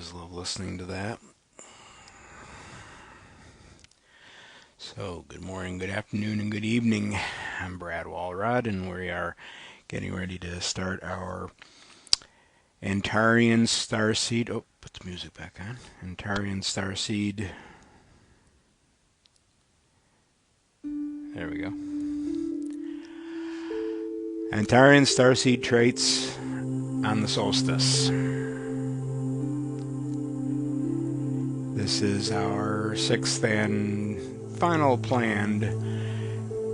always love listening to that. So, good morning, good afternoon, and good evening. I'm Brad Walrod, and we are getting ready to start our Antarean Starseed. Oh, put the music back on. Antarean Starseed. There we go. Antarean Starseed traits on the Solstice. This is our sixth and final planned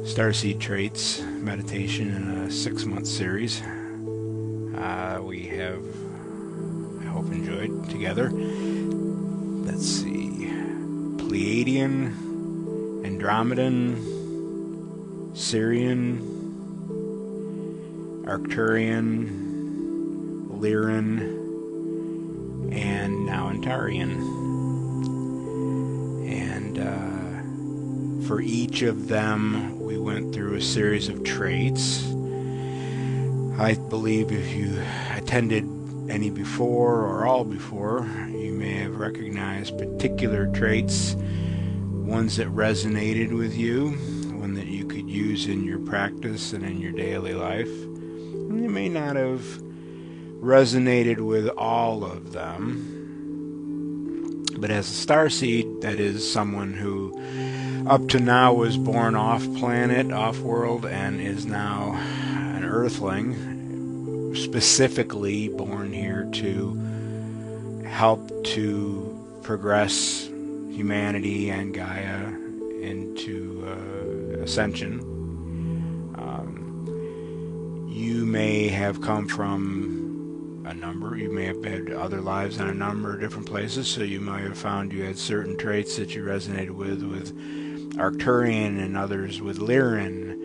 Starseed traits meditation in a 6-month series. We have, I hope, enjoyed together. Let's see. Pleiadian, Andromedan, Sirian, Arcturian, Lyran, and now Antarian. And for each of them, we went through a series of traits. I believe if you attended any before or all before, you may have recognized particular traits, ones that resonated with you, one that you could use in your practice and in your daily life. And you may not have resonated with all of them. But as a starseed, that is someone who up to now was born off planet, off world, and is now an earthling, specifically born here to help to progress humanity and Gaia into ascension. You may have come from you may have had other lives in a number of different places, so you might have found you had certain traits that you resonated with Arcturian and others with Lyran,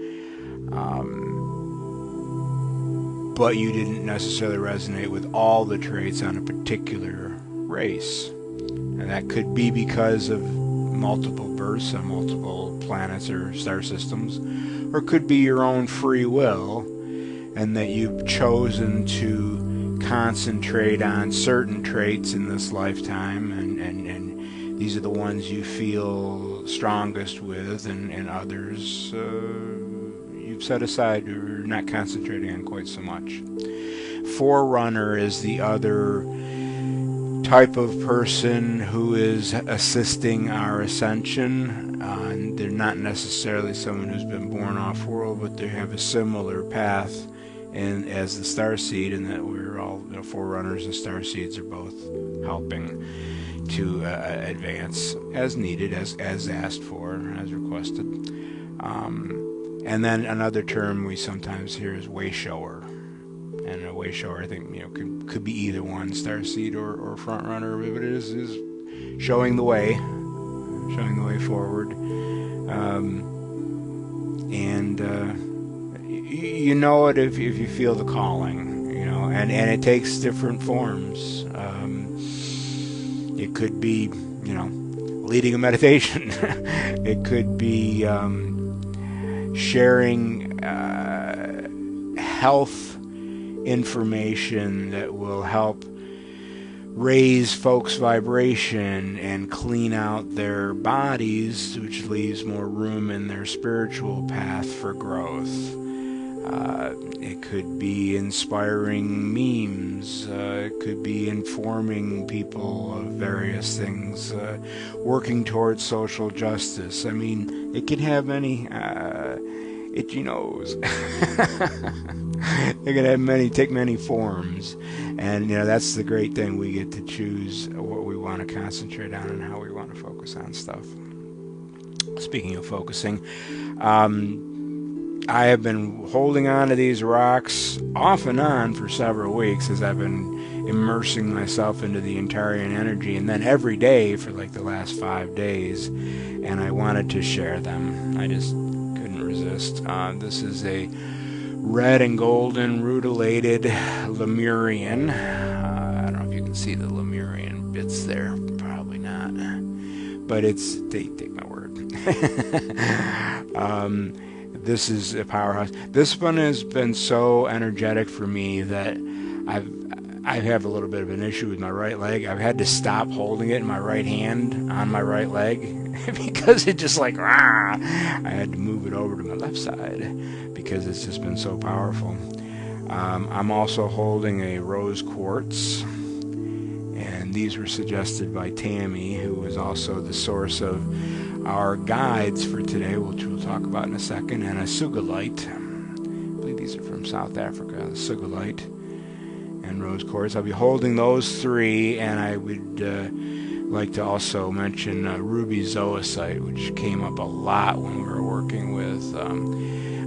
but you didn't necessarily resonate with all the traits on a particular race. And that could be because of multiple births on multiple planets or star systems, or could be your own free will, and that you've chosen to concentrate on certain traits in this lifetime, and these are the ones you feel strongest with, and others you've set aside or not concentrating on quite so much. Forerunner is the other type of person who is assisting our ascension. They're not necessarily someone who's been born off-world, but they have a similar path and as the starseed, and that we're all, forerunners and starseeds are both helping to advance as needed, as asked for, as requested. And then another term we sometimes hear is wayshower. And a wayshower, I think, could be either one, starseed or front runner, but it is showing the way forward. You know it if you feel the calling, and it takes different forms. It could be, leading a meditation. It could be sharing health information that will help raise folks' vibration and clean out their bodies, which leaves more room in their spiritual path for growth. It could be inspiring memes. It could be informing people of various things, working towards social justice. I mean, it can have any itchy nose. It can have take many forms, and that's the great thing. We get to choose what we want to concentrate on and how we want to focus on stuff. Speaking of focusing, I have been holding on to these rocks off and on for several weeks as I've been immersing myself into the Antarian energy, and then every day for like the last 5 days, and I wanted to share them. I just couldn't resist. This is a red and golden rutilated Lemurian. I don't know if you can see the Lemurian bits there. Probably not. But take my word. This is a powerhouse. This one has been so energetic for me that I have a little bit of an issue with my right leg. I've had to stop holding it in my right hand on my right leg because it just like, rah! I had to move it over to my left side because it's just been so powerful. I'm also holding a rose quartz, and these were suggested by Tammy, who is also the source of our guides for today, which we'll talk about in a second, and a sugilite. I believe these are from South Africa, the sugilite and rose quartz. I'll be holding those three, and I would like to also mention ruby zoisite, which came up a lot when we were working with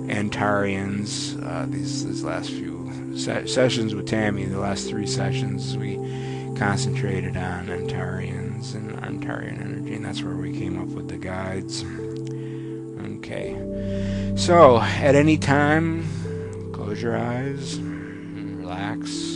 Antarians. These last few sessions with Tammy, the last 3 sessions, we concentrated on Antarians and Antarian energy, and that's where we came up with the guides. Okay, so at any time, close your eyes, relax.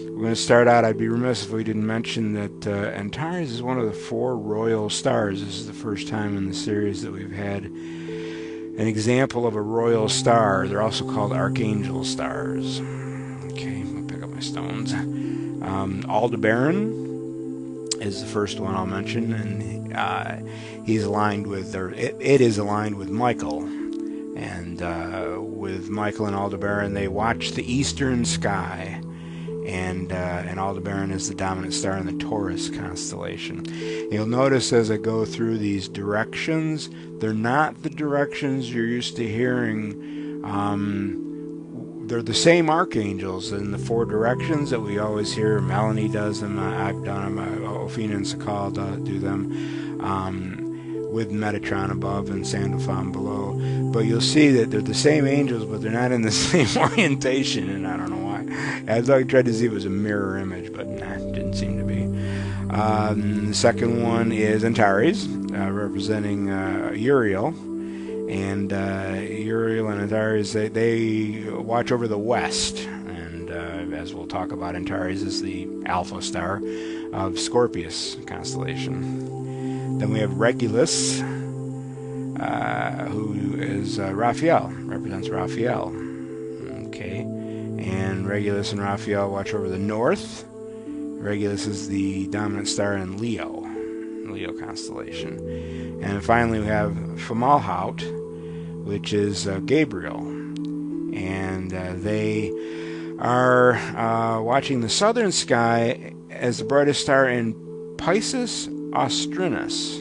We're going to start out. I'd be remiss if we didn't mention that Antares is one of the 4 royal stars. This is the first time in the series that we've had an example of a royal star. They're also called archangel stars. Okay, I'll pick up my stones. Aldebaran is the first one I'll mention, and he's aligned with, or it is aligned with Michael. And with Michael and Aldebaran, they watch the eastern sky. And Aldebaran is the dominant star in the Taurus constellation. You'll notice as I go through these directions, they're not the directions you're used to hearing. They're the same archangels in the 4 directions that we always hear. Melanie does them, I've done them, Ophina and Sakal do them, with Metatron above and Sandalphon below. But you'll see that they're the same angels, but they're not in the same orientation, and I don't know why. I tried to see if it was a mirror image, but nah, it didn't seem to be. The second one is Antares, representing Uriel. And Uriel and Antares, they watch over the west. And as we'll talk about, Antares is the alpha star of Scorpius constellation. Then we have Regulus, who is Raphael, represents Raphael. Okay. And Regulus and Raphael watch over the north. Regulus is the dominant star in Leo constellation. And finally we have Fomalhaut, which is Gabriel. And they are watching the southern sky as the brightest star in Pisces Austrinus,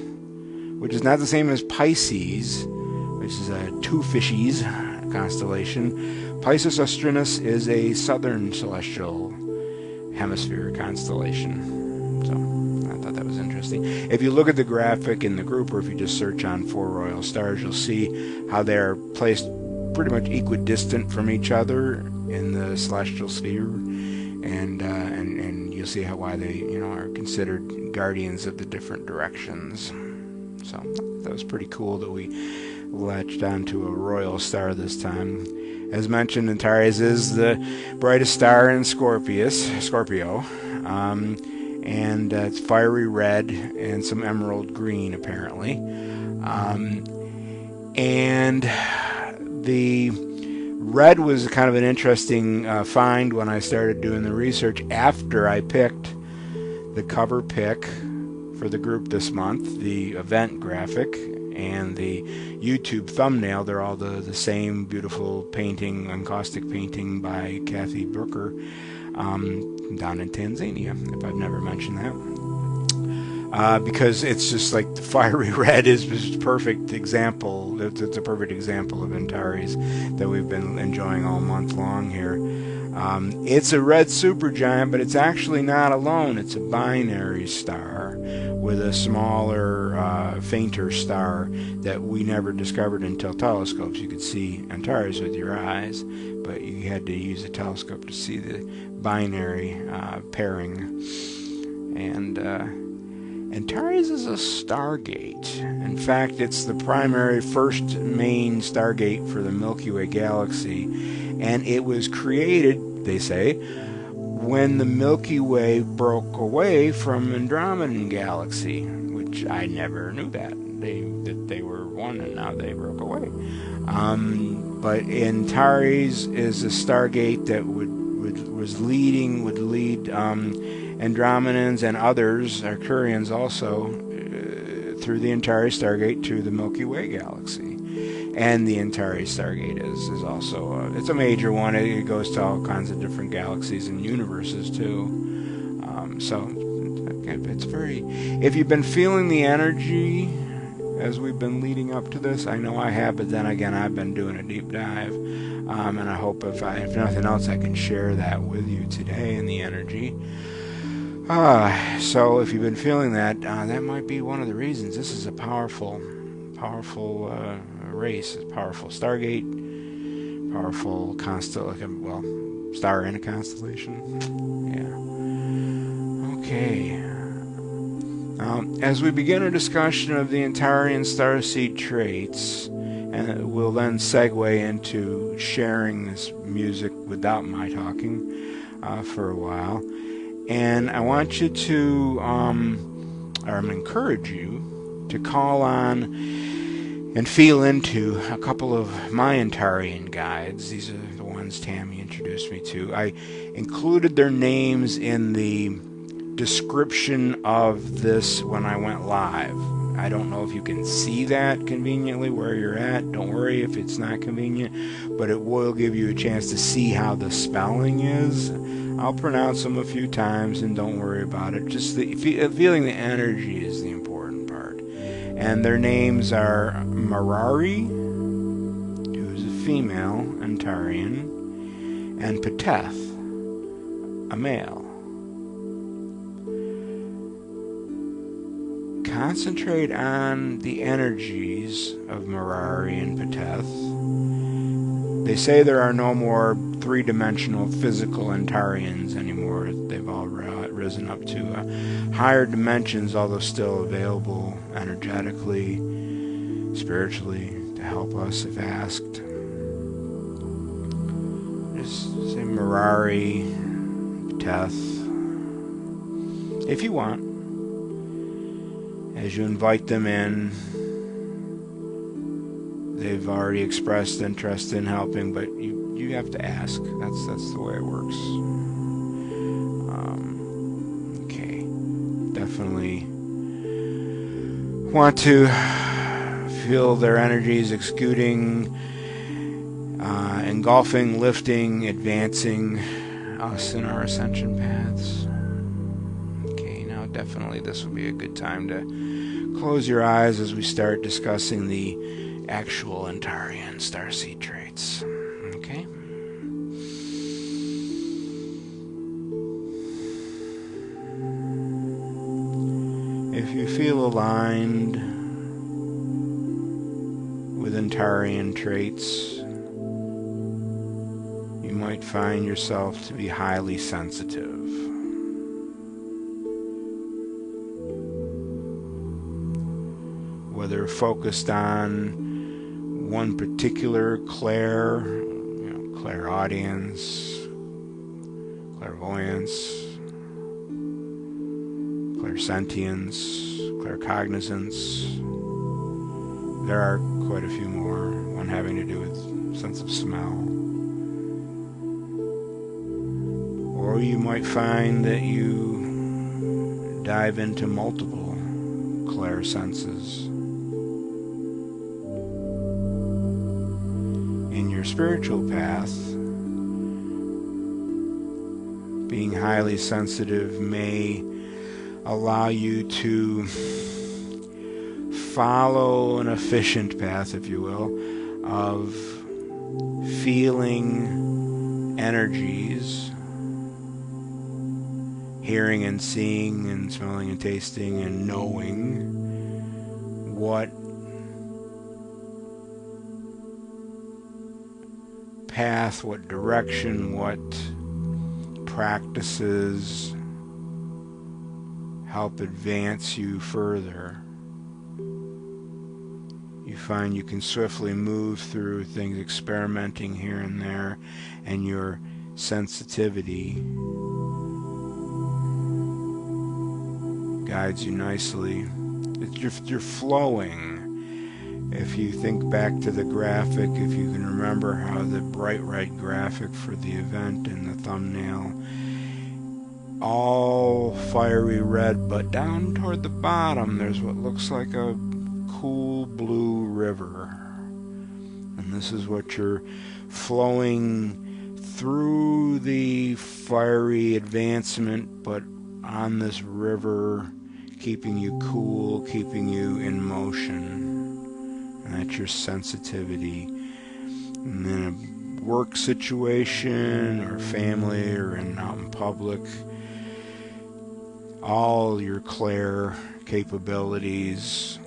which is not the same as Pisces, which is a 2 fishies constellation. Pisces Austrinus is a southern celestial hemisphere constellation. So I thought that was interesting. If you look at the graphic in the group, or if you just search on 4 royal stars, you'll see how they're placed pretty much equidistant from each other in the celestial sphere, and you'll see why they are considered guardians of the different directions. So that was pretty cool that we latched onto a royal star this time. As mentioned, Antares is the brightest star in Scorpio, and it's fiery red and some emerald green, apparently. And the red was kind of an interesting find when I started doing the research after I picked the cover pick for the group this month, the event graphic, and the YouTube thumbnail. They're all the same beautiful painting, encaustic painting by Kathie Bróòker down in Tanzania, if I've never mentioned that. Because it's just like the fiery red is just a perfect example. It's a perfect example of Antares that we've been enjoying all month long here. It's a red supergiant, but it's actually not alone. It's a binary star with a smaller, fainter star that we never discovered until telescopes. You could see Antares with your eyes, but you had to use a telescope to see the binary pairing. And Antares is a stargate. In fact, it's the primary first main stargate for the Milky Way galaxy, and it was created, they say, when the Milky Way broke away from Andromedan galaxy, which I never knew that they were one and now they broke away. But Antares is a stargate that would would lead Andromedans and others, Arcturians also, through the Antarean Stargate to the Milky Way galaxy. And the Antarean Stargate is also it's a major one. It goes to all kinds of different galaxies and universes too. So it's very. If you've been feeling the energy as we've been leading up to this, I know I have, but then again, I've been doing a deep dive, and I hope if nothing else, I can share that with you today in the energy. So if you've been feeling that, that might be one of the reasons. This is a powerful race, a powerful Stargate, powerful star in a constellation. Yeah. Okay. As we begin our discussion of the Antarean Starseed traits, and we'll then segue into sharing this music without my talking for a while. And I want you to, encourage you to call on and feel into a couple of my Antarian guides. These are the ones Tammy introduced me to. I included their names in the description of this when I went live. I don't know if you can see that conveniently where you're at. Don't worry if it's not convenient, but it will give you a chance to see how the spelling is. I'll pronounce them a few times, and don't worry about it. Just feeling the energy is the important part. And their names are Marari, who's a female Antarian, and Peteth, a male. Concentrate on the energies of Marari and Peteth. They say there are no more three-dimensional physical Antarians anymore. They've all risen up to higher dimensions, although still available energetically, spiritually, to help us if asked. Just say Marari, Peteth, if you want. As you invite them in, they've already expressed interest in helping, but you have to ask. That's the way it works. Okay, definitely want to feel their energies exuding, engulfing, lifting, advancing us in our ascension paths. Okay, now definitely this will be a good time to close your eyes as we start discussing the actual Antarean Starseed traits. Okay? If you feel aligned with Antarian traits, you might find yourself to be highly sensitive. Whether focused on one particular clairaudience, clairvoyance, clairsentience, claircognizance. There are quite a few more, one having to do with sense of smell. Or you might find that you dive into multiple clairsenses. In your spiritual path, being highly sensitive may allow you to follow an efficient path, if you will, of feeling energies, hearing and seeing and smelling and tasting and knowing what path, what direction, what practices help advance you further. You find you can swiftly move through things, experimenting here and there, and your sensitivity guides you nicely. You're flowing. If you think back to the graphic, if you can remember how the bright red graphic for the event in the thumbnail, all fiery red, but down toward the bottom there's what looks like a cool blue river. And this is what you're flowing through the fiery advancement, but on this river, keeping you cool, keeping you in motion. And that's your sensitivity. And then a work situation or family or out in public, all your clair capabilities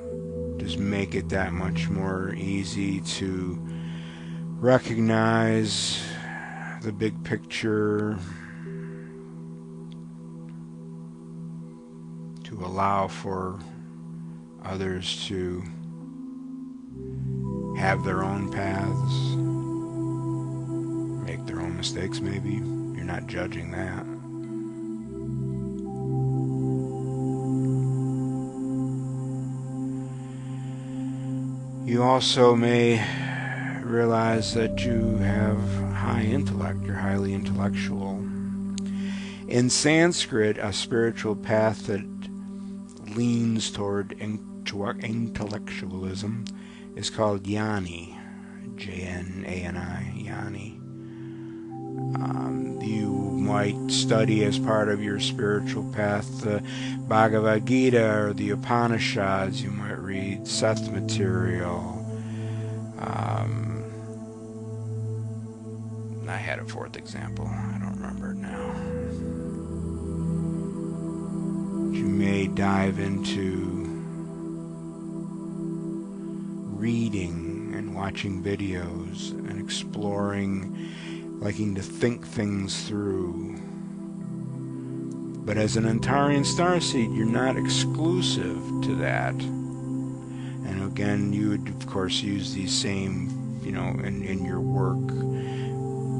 just make it that much more easy to recognize the big picture, to allow for others to have their own paths, make their own mistakes maybe. You're not judging that. You also may realize that you have high intellect, you're highly intellectual. In Sanskrit, a spiritual path that leans toward intellectualism is called Jnani, J-N-A-N-I, Jnani. You might study as part of your spiritual path the Bhagavad Gita or the Upanishads. You might read Seth material. I had a fourth example. I don't remember it now. You may dive into reading and watching videos and exploring, liking to think things through. But as an Antarean Starseed, you're not exclusive to that. And again, you would, of course, use these same, in your work.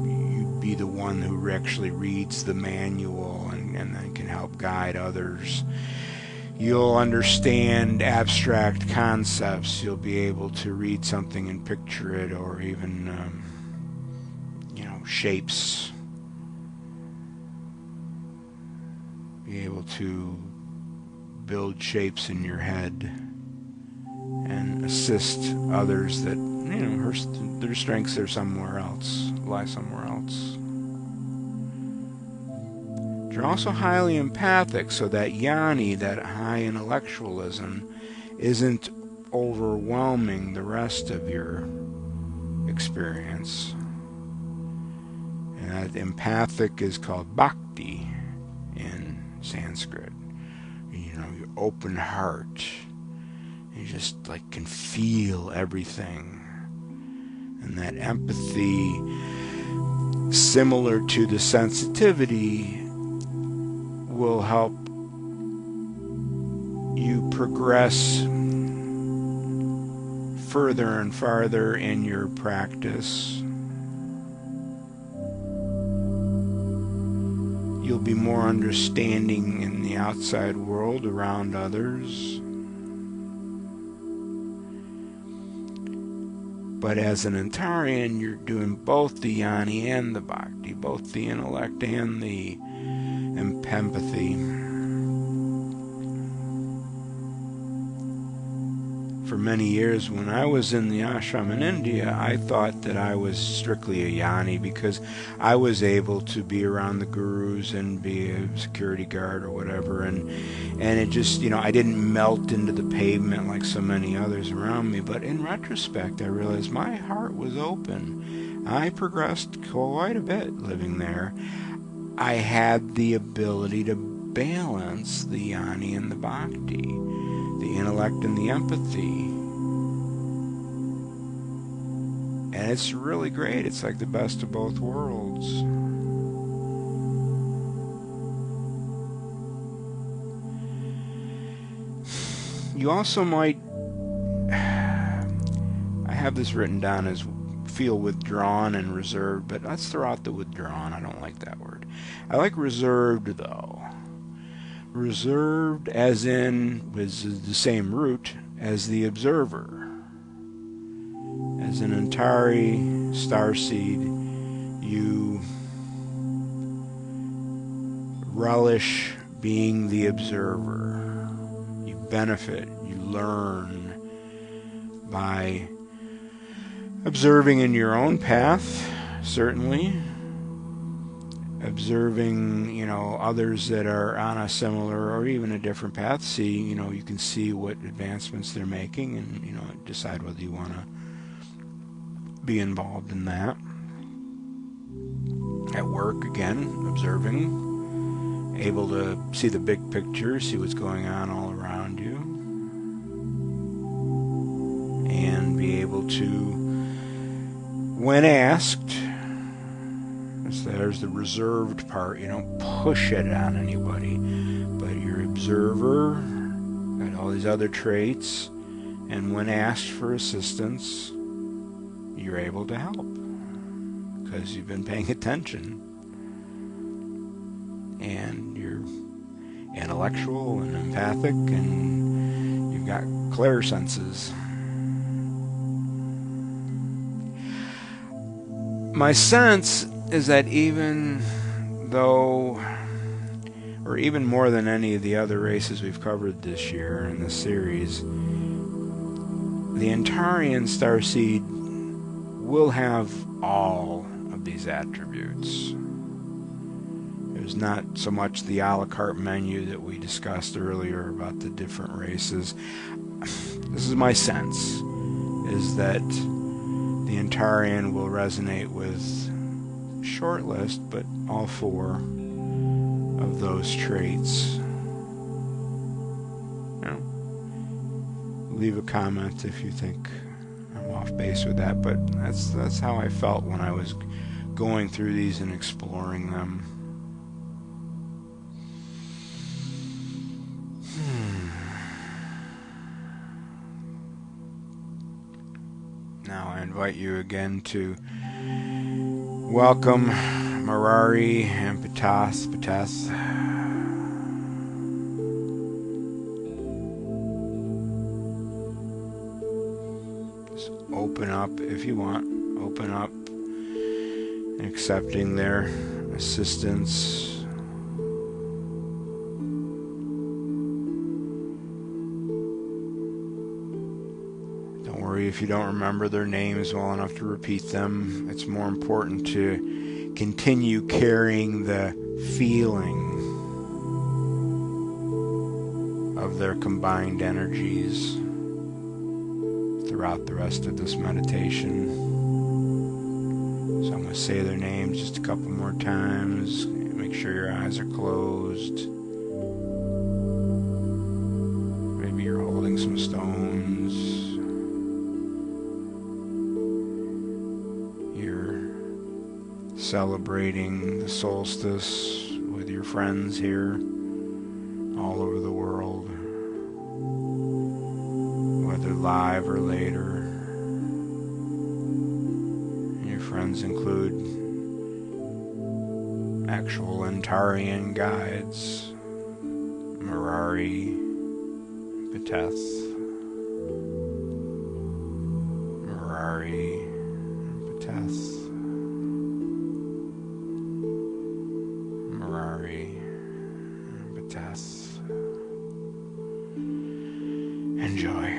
You'd be the one who actually reads the manual and then can help guide others. You'll understand abstract concepts. You'll be able to read something and picture it, or even, shapes. Be able to build shapes in your head and assist others that, their strengths are somewhere else, lie somewhere else. You're also highly empathic, so that Jnani, that high intellectualism, isn't overwhelming the rest of your experience. And that empathic is called bhakti in Sanskrit. Your open heart. You just can feel everything. And that empathy, similar to the sensitivity, will help you progress further and farther in your practice. You'll be more understanding in the outside world around others. But as an Antarian, you're doing both the Jnani and the Bhakti, both the intellect and the empathy. For many years, when I was in the ashram in India, I thought that I was strictly a Jnani because I was able to be around the gurus and be a security guard or whatever, and it just, I didn't melt into the pavement like so many others around me. But in retrospect, I realized my heart was open. I progressed quite a bit living there. I had the ability to balance the Jnani and the Bhakti, the intellect and the empathy. And it's really great. It's like the best of both worlds. You also might, I have this written down as feel withdrawn and reserved, but let's throw out the withdrawn. I don't like that word. I like reserved, though. Reserved as in, is the same root as the observer. As an Antarean Starseed, you relish being the observer. You benefit, you learn by observing in your own path, certainly. Observing, others that are on a similar or even a different path. You can see what advancements they're making and, decide whether you want to be involved in that. At work, again, observing, able to see the big picture, see what's going on all around you, and be able to, when asked, there's the reserved part, you don't push it on anybody, but you're observer, got all these other traits, and when asked for assistance, you're able to help because you've been paying attention and you're intellectual and empathic and you've got clairsenses. My sense is that even though, or even more than any of the other races we've covered this year in this series, the Antarean Starseed will have all of these attributes. There's not so much the a la carte menu that we discussed earlier about the different races. This is my sense, is that the Antarian will resonate with short list, but all 4 of those traits. Leave a comment if you think I'm off base with that, but that's how I felt when I was going through these and exploring them. Now I invite you again to welcome Marari and Pateth. Just open up if you want. Open up and accepting their assistance. Don't worry if you don't remember their names well enough to repeat them. It's more important to continue carrying the feeling of their combined energies throughout the rest of this meditation. So I'm going to say their names just a couple more times. Make sure your eyes are closed. Maybe you're holding some stones. You're celebrating the solstice with your friends here all over the world, whether live or later. And your friends include actual Antarian guides, Marari, Pateth, Marari, Pateth, Marari, Pateth. Enjoy.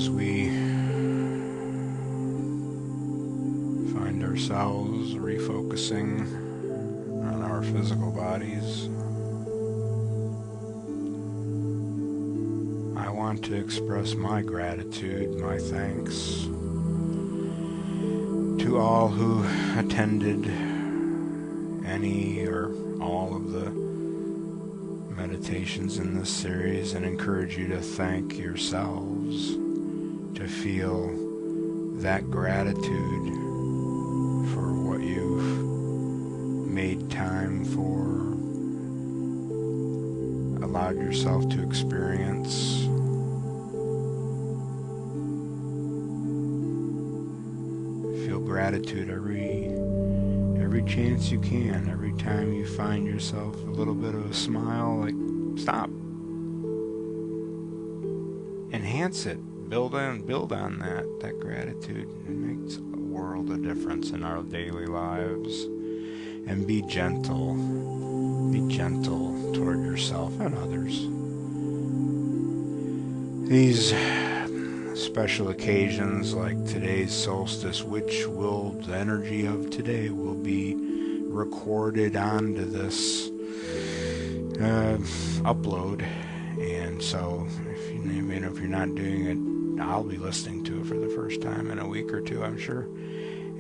as we find ourselves refocusing on our physical bodies, I want to express my gratitude, my thanks to all who attended any or all of the meditations in this series, and encourage you to thank yourselves, to feel that gratitude for what you've made time for, allowed yourself to experience. Feel gratitude every chance you can. Every time you find yourself a little bit of a smile, like, stop. Enhance it. Build on that gratitude. It makes a world of difference in our daily lives. And be gentle. Be gentle toward yourself and others. These special occasions like today's solstice, the energy of today will be recorded onto this upload, and so even if you're not doing it, I'll be listening to it for the first time in a week or two, I'm sure,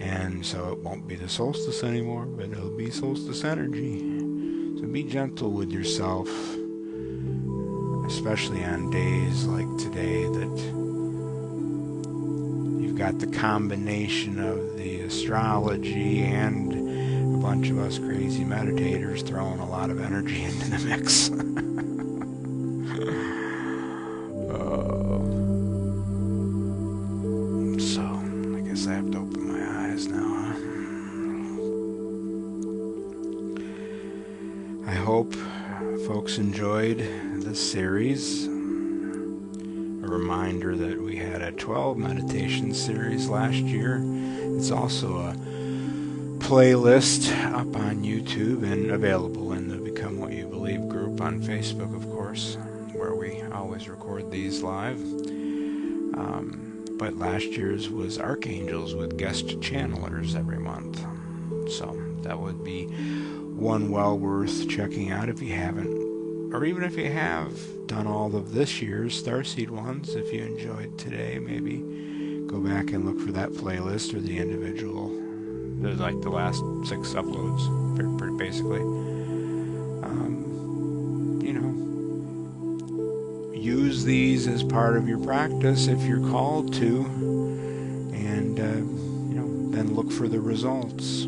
and so it won't be the solstice anymore, but it'll be solstice energy. So be gentle with yourself, especially on days like today that got the combination of the astrology and a bunch of us crazy meditators throwing a lot of energy into the mix. So, I guess I have to open my eyes now, huh? I hope folks enjoyed this series. A reminder that we had a 12 meditation series last year. It's also a playlist up on YouTube and available in the Become What You Believe group on Facebook, of course, where we always record these live. But last year's was Archangels with guest channelers every month. So that would be one well worth checking out if you haven't, or even if you have done all of this year's Starseed ones. If you enjoyed today, maybe go back and look for that playlist or the individual. There's like the last 6 uploads, pretty basically. Use these as part of your practice if you're called to, and then look for the results.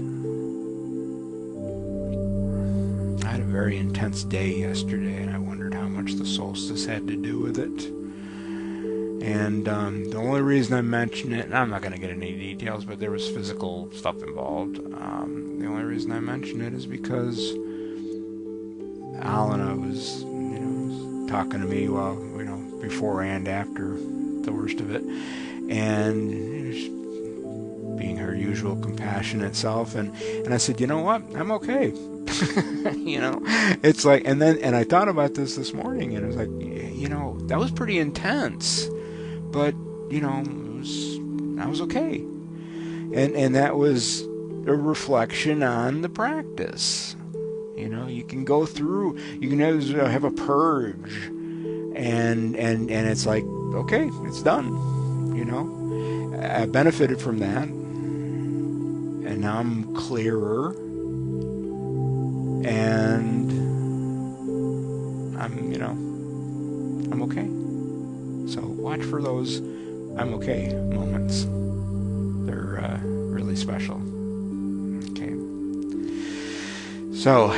I had a very intense day yesterday, and I wondered how much the solstice had to do with it. And the only reason I mention it, and I'm not going to get into any details, but there was physical stuff involved. The only reason I mention it is because Alana was, talking to me while, before and after the worst of it, and being her usual compassionate self, and I said, you know what, I'm okay. It's like, and I thought about this morning, and it was like, that was pretty intense, but I was okay, and that was a reflection on the practice. You can go through, you can have a purge, and it's like, okay, it's done. I benefited from that, and now I'm clearer, and I'm okay. So watch for those I'm okay moments. They're really special. Okay. So,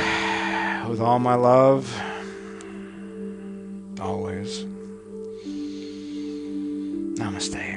with all my love, always, namaste.